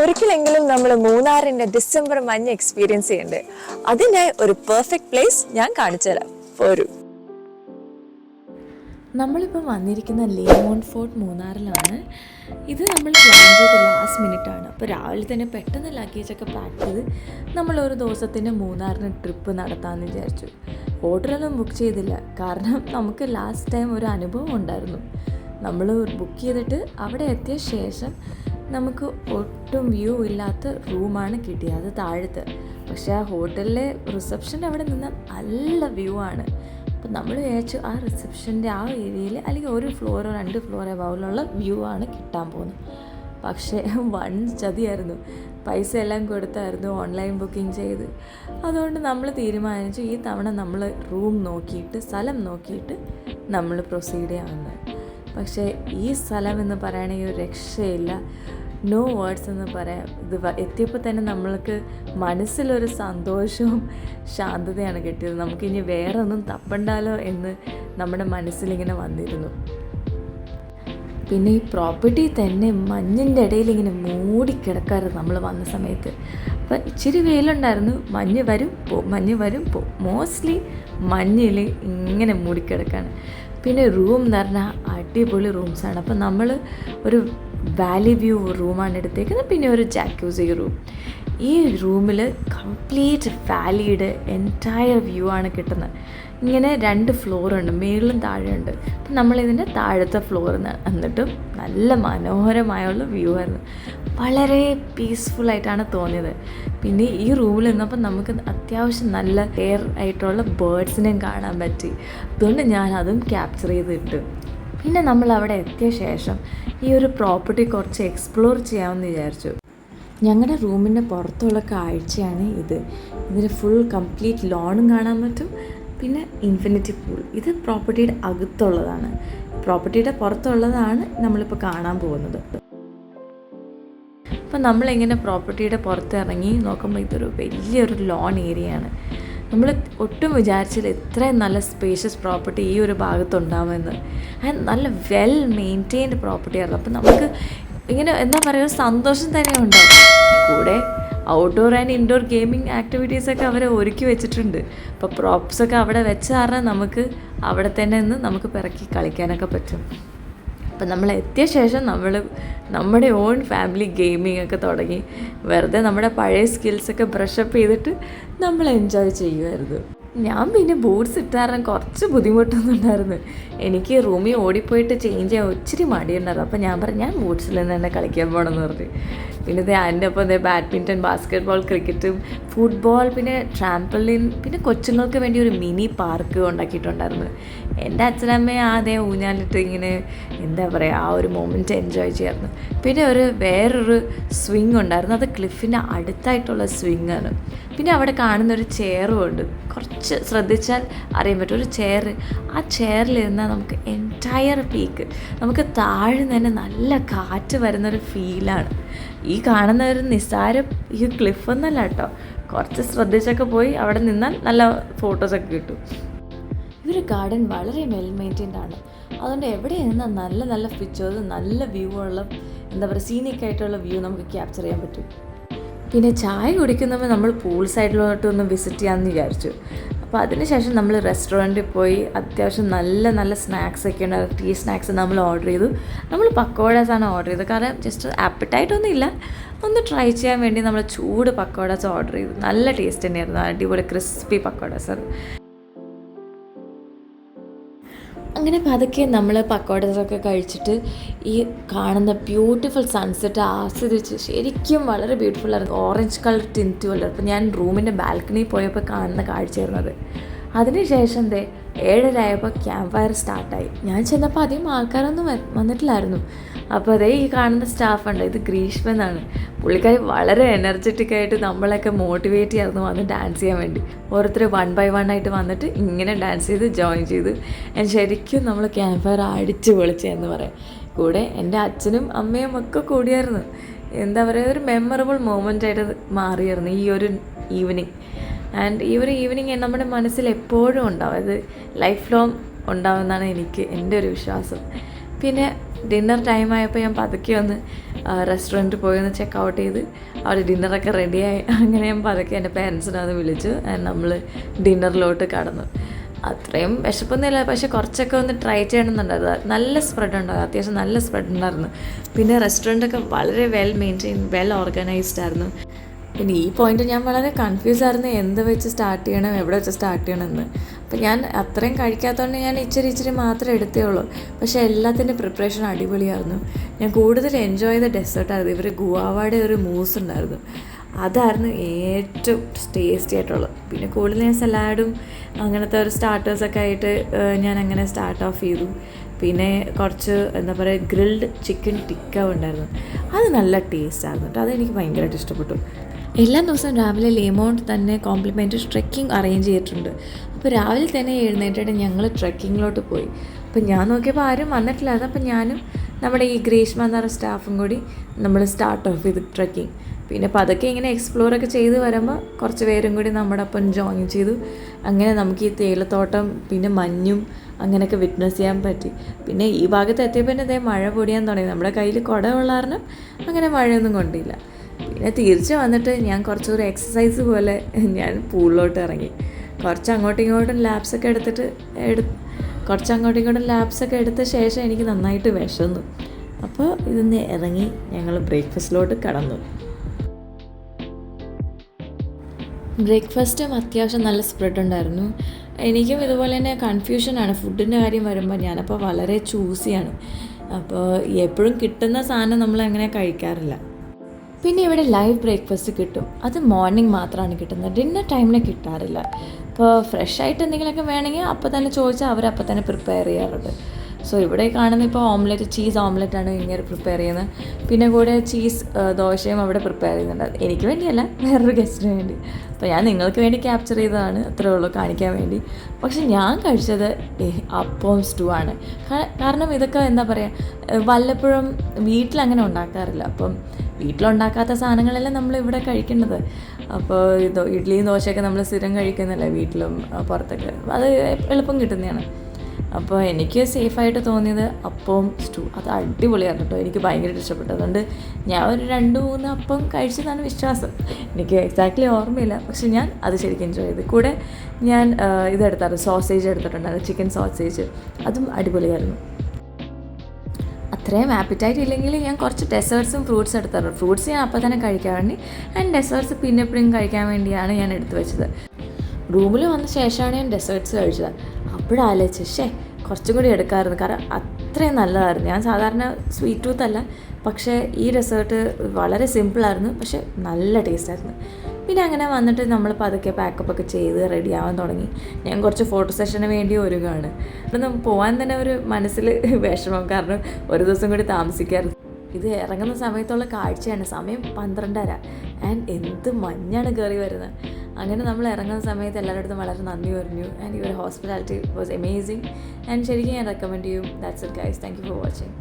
ഒരിക്കലെങ്കിലും നമ്മൾ മൂന്നാറിൻ്റെ ഡിസംബർ മഞ്ഞ് എക്സ്പീരിയൻസ് ചെയ്യണ്ടേ. അതിനായി ഒരു പെർഫെക്റ്റ് പ്ലേസ് ഞാൻ കാണിച്ചു തരാം. പോരൂ. നമ്മളിപ്പോൾ വന്നിരിക്കുന്ന ലേമോൺ ഫോർട്ട് മൂന്നാറിലാണ്. ഇത് നമ്മൾ പ്ലാൻ ചെയ്ത ലാസ്റ്റ് മിനിറ്റാണ്. അപ്പോൾ രാവിലെ തന്നെ പെട്ടെന്ന് ലഗേജൊക്കെ പാക്ക് ചെയ്ത് നമ്മളൊരു ദിവസത്തിന് മൂന്നാറിന് ട്രിപ്പ് നടത്താമെന്ന് വിചാരിച്ചു. ഹോട്ടലൊന്നും ബുക്ക് ചെയ്തില്ല, കാരണം നമുക്ക് ലാസ്റ്റ് ടൈം ഒരു അനുഭവം ഉണ്ടായിരുന്നു. നമ്മൾ ബുക്ക് ചെയ്തിട്ട് അവിടെ എത്തിയ ശേഷം നമുക്ക് ഒട്ടും വ്യൂ ഇല്ലാത്ത റൂമാണ് കിട്ടിയത്, അത് താഴത്ത്. പക്ഷേ ആ ഹോട്ടലിലെ റിസപ്ഷൻ അവിടെ നിന്ന് നല്ല വ്യൂ ആണ്. അപ്പം നമ്മൾ വിചാരിച്ചു ആ റിസപ്ഷൻ്റെ ആ ഏരിയയിൽ അല്ലെങ്കിൽ ഒരു ഫ്ലോറോ 2 ഫ്ലോറോ ബൗളിലുള്ള വ്യൂ ആണ് കിട്ടാൻ പോകുന്നത്. പക്ഷേ വൺ ചതിയായിരുന്നു. പൈസ എല്ലാം കൊടുത്തായിരുന്നു ഓൺലൈൻ ബുക്കിംഗ് ചെയ്ത്. അതുകൊണ്ട് നമ്മൾ തീരുമാനിച്ചു ഈ തവണ നമ്മൾ റൂം നോക്കിയിട്ട് സ്ഥലം നോക്കിയിട്ട് നമ്മൾ പ്രൊസീഡ് ചെയ്യാമെന്ന്. പക്ഷേ ഈ സ്ഥലം എന്ന് പറയുകയാണെങ്കിൽ ഒരു രക്ഷയില്ല, നോ വേർഡ്സ് എന്ന് പറയാം. ഇത് എത്തിയപ്പോൾ തന്നെ നമ്മൾക്ക് മനസ്സിലൊരു സന്തോഷവും ശാന്തതയാണ് കിട്ടിയത്. നമുക്കിനി വേറെ ഒന്നും തപ്പണ്ടാലോ എന്ന് നമ്മുടെ മനസ്സിലിങ്ങനെ വന്നിരുന്നു. പിന്നെ ഈ പ്രോപ്പർട്ടി തന്നെ മഞ്ഞിൻ്റെ ഇടയിൽ ഇങ്ങനെ മൂടിക്കിടക്കാറ് നമ്മൾ വന്ന സമയത്ത്. അപ്പം ഇച്ചിരി വെയിലുണ്ടായിരുന്നു, മഞ്ഞ് വരും പോവും. മോസ്റ്റ്ലി മഞ്ഞിൽ ഇങ്ങനെ മൂടിക്കിടക്കാണ്. പിന്നെ റൂം എന്ന് പറഞ്ഞാൽ അടിപൊളി റൂംസാണ്. അപ്പം നമ്മൾ ഒരു വാലി വ്യൂ റൂമാണ് എടുത്തേക്കുന്നത്, പിന്നെ ഒരു ജാക്യൂസി റൂം. ഈ റൂമിൽ കംപ്ലീറ്റ് വാലിയുടെ എൻറ്റയർ വ്യൂ ആണ് കിട്ടുന്നത്. ഇങ്ങനെ 2 ഫ്ലോറുണ്ട്, മേളിലും താഴെയുണ്ട്. അപ്പം നമ്മളിതിൻ്റെ താഴത്തെ ഫ്ലോറിൽ എന്നിട്ടും നല്ല മനോഹരമായുള്ള വ്യൂ ആയിരുന്നു. വളരെ പീസ്ഫുള്ളായിട്ടാണ് തോന്നിയത്. പിന്നെ ഈ റൂമിൽ നിന്നപ്പോൾ നമുക്ക് അത്യാവശ്യം നല്ല എയർ ആയിട്ടുള്ള ബേർഡ്സിനെയും കാണാൻ പറ്റി. അതുകൊണ്ട് ഞാൻ അതും ക്യാപ്ചർ ചെയ്തിട്ട് പിന്നെ നമ്മൾ അവിടെ എത്തിയ ശേഷം ഈ ഒരു പ്രോപ്പർട്ടി കുറച്ച് എക്സ്പ്ലോർ ചെയ്യാമെന്ന് വിചാരിച്ചു. ഞങ്ങളുടെ റൂമിൻ്റെ പുറത്തുള്ള കാഴ്ചയാണ് ഇത്. ഇതിന് ഫുൾ കംപ്ലീറ്റ് ലോണും കാണാൻ പറ്റും, പിന്നെ ഇൻഫിനിറ്റി പൂൾ. ഇത് പ്രോപ്പർട്ടിയുടെ അകത്തുള്ളതാണ്, പ്രോപ്പർട്ടിയുടെ പുറത്തുള്ളതാണ് നമ്മളിപ്പോൾ കാണാൻ പോകുന്നത്. അപ്പം നമ്മളിങ്ങനെ പ്രോപ്പർട്ടിയുടെ പുറത്ത് ഇറങ്ങി നോക്കുമ്പോൾ ഇതൊരു വലിയൊരു ലോൺ ഏരിയയാണ്. നമ്മൾ ഒട്ടും വിചാരിച്ചില്ല ഇത്രയും നല്ല സ്പേഷ്യസ് പ്രോപ്പർട്ടി ഈ ഒരു ഭാഗത്തുണ്ടാവുമെന്ന്. ആൻഡ് നല്ല വെൽ മെയിൻറ്റെയിൻഡ് പ്രോപ്പർട്ടി ആയിരുന്നു. അപ്പം നമുക്ക് ഇങ്ങനെ എന്താ പറയുക, സന്തോഷം തന്നെ ഉണ്ടാവും. കൂടെ ഔട്ട്ഡോർ ആൻഡ് ഇൻഡോർ ഗെയിമിംഗ് ആക്ടിവിറ്റീസൊക്കെ അവർ ഒരുക്കി വെച്ചിട്ടുണ്ട്. അപ്പോൾ പ്രോപ്സൊക്കെ അവിടെ വെച്ച് കാരണം നമുക്ക് അവിടെ തന്നെ നിന്ന് നമുക്ക് പിറക്കി കളിക്കാനൊക്കെ പറ്റും. അപ്പം നമ്മൾ എത്തിയ ശേഷം നമ്മുടെ ഓൺ ഫാമിലി ഗെയിമിംഗ് ഒക്കെ തുടങ്ങി. വെറുതെ നമ്മുടെ പഴയ സ്കിൽസൊക്കെ ബ്രഷപ്പ് ചെയ്തിട്ട് നമ്മൾ എൻജോയ് ചെയ്യുമായിരുന്നു. ഞാൻ പിന്നെ ബൂട്ട്സ് ഇട്ടാരണം കുറച്ച് ബുദ്ധിമുട്ടൊന്നുണ്ടായിരുന്നു. എനിക്ക് റൂമിൽ ഓടിപ്പോയിട്ട് ചേഞ്ച് ചെയ്യാൻ ഒത്തിരി മടിയുണ്ടായിരുന്നു. അപ്പോൾ ഞാൻ പറഞ്ഞു ഞാൻ ബൂട്ട്സിൽ നിന്ന് തന്നെ കളിക്കാൻ പോകണമെന്ന് പറഞ്ഞു. പിന്നെ അതിൻ്റെ ഒപ്പം ബാഡ്മിൻ്റൺ, ബാസ്കറ്റ് ബോൾ, ക്രിക്കറ്റും ഫുട്ബോൾ, പിന്നെ ട്രാംപലിൻ, പിന്നെ കൊച്ചുങ്ങൾക്ക് വേണ്ടി ഒരു മിനി പാർക്ക് ഉണ്ടാക്കിയിട്ടുണ്ടായിരുന്നു. എൻ്റെ അച്ഛനമ്മയെ ആദ്യം ഊഞ്ഞാലിട്ട് ഇങ്ങനെ എന്താ പറയുക ആ ഒരു മൊമെൻറ്റ് എൻജോയ് ചെയ്യായിരുന്നു. പിന്നെ വേറൊരു സ്വിങ് ഉണ്ടായിരുന്നു, അത് ക്ലിഫിൻ്റെ അടുത്തായിട്ടുള്ള സ്വിങ്ങാണ്. പിന്നെ അവിടെ കാണുന്നൊരു ചെയറും ഉണ്ട്, കുറച്ച് ശ്രദ്ധിച്ചാൽ അറിയാൻ പറ്റും. ഒരു ചെയർ, ആ ചെയറിലിരുന്നാൽ നമുക്ക് എൻറ്റയർ പീക്ക്, നമുക്ക് താഴെ തന്നെ നല്ല കാറ്റ് വരുന്നൊരു ഫീലാണ്. ഈ കാണുന്ന ഒരു നിസ്സാര ഈ ക്ലിഫൊന്നല്ല കേട്ടോ, കുറച്ച് ശ്രദ്ധിച്ചൊക്കെ പോയി അവിടെ നിന്നാൽ നല്ല ഫോട്ടോസൊക്കെ കിട്ടും. ഈ ഒരു ഗാർഡൻ വളരെ വെൽ മെയിൻറ്റെയിൻഡ് ആണ്. അതുകൊണ്ട് എവിടെ നിന്നാൽ നല്ല നല്ല പിക്ചേഴ്സ്, നല്ല വ്യൂ ഉള്ള എന്താ പറയുക സീനിക് ആയിട്ടുള്ള വ്യൂ നമുക്ക് ക്യാപ്ചർ ചെയ്യാൻ പറ്റും. പിന്നെ ചായ കുടിക്കുന്നപ്പോൾ നമ്മൾ പൂൾ സൈഡിലോട്ടൊന്ന് വിസിറ്റ് ചെയ്യാമെന്ന് വിചാരിച്ചു. അപ്പോൾ അതിനുശേഷം നമ്മൾ റെസ്റ്റോറൻറ്റിൽ പോയി അത്യാവശ്യം നല്ല നല്ല സ്നാക്സൊക്കെ ഉണ്ട്. ടീ സ്നാക്സ് നമ്മൾ ഓർഡർ ചെയ്തു. നമ്മൾ പക്കോടാസാണ് ഓർഡർ ചെയ്തത്, കാരണം ജസ്റ്റ് ആപ്പറ്റൈറ്റൊന്നും ഇല്ല, ഒന്ന് ട്രൈ ചെയ്യാൻ വേണ്ടി നമ്മൾ ചൂട് പക്കോടാസ് ഓർഡർ ചെയ്തു. നല്ല ടേസ്റ്റ് തന്നെയായിരുന്നു, അടിപൊളി ക്രിസ്പി പക്കോടാസ്. അങ്ങനെ പതുക്കെ നമ്മൾ പക്കോടൊക്കെ കഴിച്ചിട്ട് ഈ കാണുന്ന ബ്യൂട്ടിഫുൾ സൺസെറ്റ് ആസ്വദിച്ച് ശരിക്കും വളരെ ബ്യൂട്ടിഫുള്ളായിരുന്നു. ഓറഞ്ച് കളർ ടിൻറ്റ് പോലെ. അപ്പോൾ ഞാൻ റൂമിൻ്റെ ബാൽക്കണിയിൽ പോയപ്പോൾ കാണുന്ന കാഴ്ചയായിരുന്നത്. അതിനുശേഷം 7:30 ആയപ്പോൾ ക്യാമ്പ് ഫയർ സ്റ്റാർട്ടായി. ഞാൻ ചെന്നപ്പോൾ അധികം ആൾക്കാരൊന്നും വന്നിട്ടില്ലായിരുന്നു. അപ്പോൾ ഈ കാണുന്ന സ്റ്റാഫുണ്ട്, ഇത് ഗ്രീഷ്മ എന്നാണ്. പുള്ളിക്കാരി വളരെ എനർജറ്റിക്കായിട്ട് നമ്മളൊക്കെ മോട്ടിവേറ്റ് ചെയ്യായിരുന്നു വന്ന് ഡാൻസ് ചെയ്യാൻ വേണ്ടി. ഓരോരുത്തർ 1 by 1 ആയിട്ട് വന്നിട്ട് ഇങ്ങനെ ഡാൻസ് ചെയ്ത് ജോയിൻ ചെയ്ത് ശരിക്കും നമ്മൾ ക്യാമ്പ് ഫയർ അടിച്ച് പൊളിച്ചെന്ന് പറയാം. കൂടെ എൻ്റെ അച്ഛനും അമ്മയും ഒക്കെ കൂടിയായിരുന്നു. എന്താ പറയുക, ഒരു മെമ്മറബിൾ മൊമെൻ്റായിട്ട് മാറിയായിരുന്നു ഈ ഒരു ഈവനിങ്. ആൻഡ് ഈ ഒരു ഈവനിങ് നമ്മുടെ മനസ്സിൽ എപ്പോഴും ഉണ്ടാവും, അത് ലൈഫ് ലോങ് ഉണ്ടാവുമെന്നാണ് എൻ്റെ ഒരു വിശ്വാസം. പിന്നെ ഡിന്നർ ടൈം ആയപ്പോൾ ഞാൻ പതുക്കെ ഒന്ന് റെസ്റ്റോറൻറ്റിൽ പോയി ഒന്ന് ചെക്ക് ഔട്ട് ചെയ്ത് അവിടെ ഡിന്നറൊക്കെ റെഡിയായി. അങ്ങനെ ഞാൻ പതുക്കെ എൻ്റെ പേരൻസിനെ ഒന്ന് വിളിച്ചു. നമ്മൾ ഡിന്നറിലോട്ട് കടന്നു. അത്രയും വിശപ്പൊന്നുമില്ല, പക്ഷെ കുറച്ചൊക്കെ ഒന്ന് ട്രൈ ചെയ്യണമെന്നുണ്ടായിരുന്നു. നല്ല സ്പ്രെഡ് ഉണ്ടാകും, അത്യാവശ്യം നല്ല സ്പ്രെഡ് ഉണ്ടായിരുന്നു. പിന്നെ റെസ്റ്റോറൻറ്റൊക്കെ വളരെ വെൽ മെയിൻറ്റെയിൻ, വെൽ ഓർഗനൈസ്ഡ് ആയിരുന്നു. പിന്നെ ഈ പോയിന്റ് ഞാൻ വളരെ കൺഫ്യൂസ് ആയിരുന്നു, എന്ത് വെച്ച് സ്റ്റാർട്ട് ചെയ്യണം, എവിടെ വെച്ച് സ്റ്റാർട്ട് ചെയ്യണമെന്ന്. അപ്പം ഞാൻ അത്രയും കഴിക്കാത്തതുകൊണ്ട് ഞാൻ ഇച്ചിരി മാത്രമേ എടുത്തേ ഉള്ളൂ. പക്ഷേ എല്ലാത്തിൻ്റെ പ്രിപ്പറേഷൻ അടിപൊളിയായിരുന്നു. ഞാൻ കൂടുതൽ എൻജോയ് ചെയ്ത ഡെസേർട്ടായിരുന്നു. ഇവർ ഗുവാവയുടെ ഒരു മൂസ് ഉണ്ടായിരുന്നു, അതായിരുന്നു ഏറ്റവും ടേസ്റ്റി ആയിട്ടുള്ളത്. പിന്നെ കൂടുതൽ ഞാൻ സലാഡും അങ്ങനത്തെ ഒരു സ്റ്റാർട്ടേഴ്സൊക്കെ ആയിട്ട് ഞാൻ അങ്ങനെ സ്റ്റാർട്ട് ഓഫ് ചെയ്തു. പിന്നെ കുറച്ച് എന്താ പറയുക ഗ്രിൽഡ് ചിക്കൻ ടിക്ക ഉണ്ടായിരുന്നു, അത് നല്ല ടേസ്റ്റായിരുന്നു കേട്ടോ, അതെനിക്ക് ഭയങ്കരമായിട്ട് ഇഷ്ടപ്പെട്ടു. എല്ലാ ദിവസവും രാവിലെ ലേമൗണ്ട് തന്നെ കോംപ്ലിമെൻ്ററി ട്രെക്കിംഗ് അറേഞ്ച് ചെയ്തിട്ടുണ്ട്. അപ്പോൾ രാവിലെ തന്നെ എഴുന്നേറ്റിട്ട് ഞങ്ങൾ ട്രെക്കിങ്ങിലോട്ട് പോയി. അപ്പോൾ ഞാൻ നോക്കിയപ്പോൾ ആരും വന്നിട്ടില്ലായിരുന്നു. അപ്പോൾ ഞാനും നമ്മുടെ ഈ ഗ്രീഷ്മ എന്ന് പറഞ്ഞ സ്റ്റാഫും കൂടി നമ്മൾ സ്റ്റാർട്ട് ഓഫ് ചെയ്ത് ട്രെക്കിങ്. പിന്നെ പതുക്കെ ഇങ്ങനെ എക്സ്പ്ലോറൊക്കെ ചെയ്ത് വരുമ്പോൾ കുറച്ച് പേരും കൂടി നമ്മുടെ ഒപ്പം ജോയിൻ ചെയ്തു. അങ്ങനെ നമുക്ക് ഈ തേയിലത്തോട്ടം പിന്നെ മഞ്ഞും അങ്ങനെയൊക്കെ വിറ്റ്നസ് ചെയ്യാൻ പറ്റി. പിന്നെ ഈ ഭാഗത്ത് എത്തിയപ്പോൾ തന്നെ ഇതേ മഴ പൊടിയാൻ തുടങ്ങി. നമ്മുടെ കയ്യിൽ കുട ഉള്ള കാരണം അങ്ങനെ മഴയൊന്നും കൊണ്ടില്ല. പിന്നെ തിരിച്ച് വന്നിട്ട് ഞാൻ കുറച്ചൊരു എക്സസൈസ് പോലെ ഞാൻ പൂളിലോട്ട് ഇറങ്ങി. കുറച്ച് അങ്ങോട്ടും ഇങ്ങോട്ടും ലാബ്സൊക്കെ എടുത്ത ശേഷം എനിക്ക് നന്നായിട്ട് വിശന്നു. അപ്പോൾ ഇതിന്ന് ഇറങ്ങി ഞങ്ങൾ ബ്രേക്ക്ഫാസ്റ്റിലോട്ട് കടന്നു. ബ്രേക്ക്ഫാസ്റ്റും അത്യാവശ്യം നല്ല സ്പ്രെഡ് ഉണ്ടായിരുന്നു. എനിക്കും ഇതുപോലെ തന്നെ കൺഫ്യൂഷനാണ് ഫുഡിൻ്റെ കാര്യം വരുമ്പോൾ. ഞാനപ്പോൾ വളരെ ചൂസിയാണ്. അപ്പോൾ എപ്പോഴും കിട്ടുന്ന സാധനം നമ്മൾ അങ്ങനെ കഴിക്കാറില്ല. പിന്നെ ഇവിടെ ലൈവ് ബ്രേക്ക്ഫാസ്റ്റ് കിട്ടും, അത് മോർണിംഗ് മാത്രമാണ് കിട്ടുന്നത്, ഡിന്നർ ടൈമിന് കിട്ടാറില്ല. അപ്പോൾ ഫ്രഷ് ആയിട്ട് എന്തെങ്കിലുമൊക്കെ വേണമെങ്കിൽ അപ്പോൾ തന്നെ ചോദിച്ചാൽ അവരപ്പോൾ തന്നെ പ്രിപ്പയർ ചെയ്യാറുണ്ട്. സോ ഇവിടെ കാണുന്ന ഇപ്പോൾ ഓംലെറ്റ്, ചീസ് ഓംലെറ്റാണ് ഇങ്ങനെ പ്രിപ്പയർ ചെയ്യുന്നത്. പിന്നെ കൂടെ ചീസ് ദോശയും അവിടെ പ്രിപ്പയർ ചെയ്യുന്നുണ്ട്. എനിക്ക് വേണ്ടിയല്ല, വേറൊരു ഗസ്റ്റിന് വേണ്ടി. അപ്പോൾ ഞാൻ നിങ്ങൾക്ക് വേണ്ടി ക്യാപ്ചർ ചെയ്തതാണ്, അത്രേ ഉള്ളൂ, കാണിക്കാൻ വേണ്ടി. പക്ഷെ ഞാൻ കഴിച്ചത് അപ്പവും സ്റ്റൂ ആണ്. കാരണം ഇതൊക്കെ എന്താ പറയുക, വല്ലപ്പോഴും വീട്ടിലങ്ങനെ ഉണ്ടാക്കാറില്ല. അപ്പം വീട്ടിലുണ്ടാക്കാത്ത സാധനങ്ങളെല്ലാം നമ്മളിവിടെ കഴിക്കുന്നത്. അപ്പോൾ ഇഡ്ഡലിയും ദോശയൊക്കെ നമ്മൾ സ്ഥിരം കഴിക്കുന്നില്ല വീട്ടിലും പുറത്തൊക്കെ, അത് എളുപ്പം കിട്ടുന്നതാണ്. അപ്പോൾ എനിക്ക് സേഫായിട്ട് തോന്നിയത് അപ്പവും സ്റ്റൂ, അത് അടിപൊളിയാണ് കേട്ടോ, എനിക്ക് ഭയങ്കരമായിട്ട് ഇഷ്ടപ്പെട്ടു. അതുകൊണ്ട് ഞാൻ ഒരു 2-3 അപ്പം കഴിച്ചതാണ് വിശ്വാസം. എനിക്ക് എക്സാക്ട്ലി ഓർമ്മയില്ല, പക്ഷെ ഞാൻ അത് ശരിക്കും എൻജോയ് ചെയ്തു. കൂടെ ഞാൻ ഇതെടുത്താറ്, സോസേജ് എടുത്തിട്ടുണ്ടായിരുന്നു, ചിക്കൻ സോസേജ്, അതും അടിപൊളിയായിരുന്നു. അത്രയും ആപ്പിറ്റൈറ്റ് ഇല്ലെങ്കിൽ ഞാൻ കുറച്ച് ഡെസേർട്ട്സും ഫ്രൂട്ട്സ് എടുത്താറുണ്ട്. ഫ്രൂട്ട്സ് ഞാൻ അപ്പോൾ തന്നെ കഴിക്കാൻ വേണ്ടി, ആൻഡ് ഡെസേർട്ട്സ് പിന്നെ എപ്പോഴും കഴിക്കാൻ വേണ്ടിയാണ് ഞാൻ എടുത്തു വെച്ചത്. റൂമിൽ വന്ന ശേഷമാണ് ഞാൻ ഡെസേർട്ട്സ് കഴിച്ചത്. അപ്പോഴാലോചിച്ച് കുറച്ചും കൂടി എടുക്കാമായിരുന്നു, കാരണം അത്രയും നല്ലതായിരുന്നു. ഞാൻ സാധാരണ സ്വീറ്റ് ടൂത്ത് അല്ല, പക്ഷേ ഈ ഡെസേർട്ട് വളരെ സിമ്പിളായിരുന്നു, പക്ഷേ നല്ല ടേസ്റ്റായിരുന്നു. പിന്നെ അങ്ങനെ വന്നിട്ട് നമ്മൾ പതുക്കെ പാക്കപ്പൊക്കെ ചെയ്ത് റെഡി ആവാൻ തുടങ്ങി. ഞാൻ കുറച്ച് ഫോട്ടോ സെഷന് വേണ്ടി ഒരുങ്ങുകയാണ്. ഇവിടുന്ന് പോകാൻ തന്നെ ഒരു മനസ്സിൽ വിഷമം, കാരണം ഒരു ദിവസം കൂടി താമസിക്കാറ്. ഇത് ഇറങ്ങുന്ന സമയത്തുള്ള കാഴ്ചയാണ്, സമയം 12:30 ആൻഡ് എന്ത് മഞ്ഞാണ് കയറി വരുന്നത്. അങ്ങനെ നമ്മൾ ഇറങ്ങുന്ന സമയത്ത് എല്ലാവരുടെ അടുത്തും വളരെ നന്ദി പറഞ്ഞു. And your hospitality was amazing and ശരിക്കും ഞാൻ റെക്കമെൻഡ് ചെയ്യും. That's it guys, thank you for watching.